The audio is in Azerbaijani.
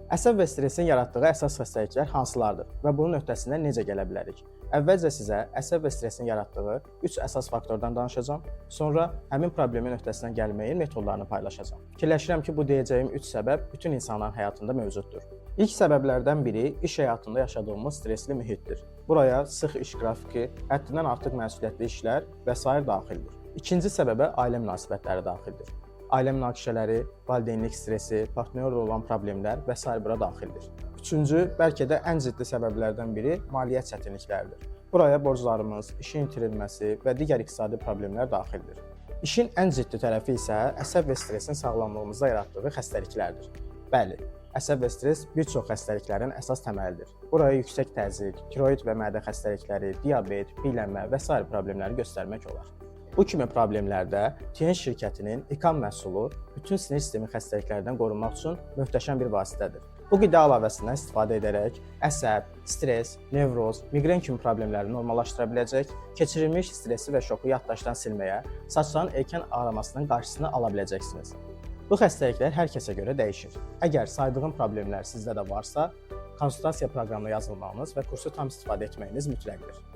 Əsəb və stressin yaratdığı əsas xəstəliklər hansılardır və bunun öhdəsindən necə gələ bilərik? Əvvəlcə sizə əsəb və stressin yaratdığı 3 əsas faktordan danışacağam, sonra həmin problemin öhdəsindən gəlməyin metodlarını paylaşacağam. Fikirləşirəm ki, bu deyəcəyim 3 səbəb bütün insanların həyatında mövcuddur. İlk səbəblərdən biri iş həyatında yaşadığımız stresli mühitdir. Buraya sıx iş qrafiki, həddindən artıq məsuliyyətli işlər və sair daxildir. İkinci səbəbə ailə münasibətləri daxildir. Ailə münaqişələri, valideynlik stresi, partnyorla olan problemlər və s. bura daxildir. Üçüncü, bəlkə də ən ciddi səbəblərdən biri maliyyə çətinlikləridir. Buraya borclarımız, işin itirilməsi və digər iqtisadi problemlər daxildir. İşin ən ciddi tərəfi isə əsəb və stresin sağlamlığımızda yaratdığı xəstəliklərdir. Bəli, əsəb və stres bir çox xəstəliklərin əsas təməlidir. Buraya yüksək təzyiq, tiroid və mədə xəstəlikləri, diabet, piyələnmə və s. problemləri göstərmək olar. Bu kimi problemlərdə TN şirkətinin İKAM məhsulu bütün sinir sistemi xəstəliklərdən qorunmaq üçün möhtəşəm bir vasitədir. Bu qida əlavəsindən istifadə edərək əsəb, stres, nevroz, miqren kimi problemləri normallaşdıra biləcək, keçirilmiş stresi və şoku yaddaşdan silməyə, saçların erkən ağarmasının qarşısını ala biləcəksiniz. Bu xəstəliklər hər kəsə görə dəyişir. Əgər saydığım problemlər sizdə də varsa, konsultasiya proqramına yazılmağınız və kursu tam istifadə etməyiniz mütləqdir.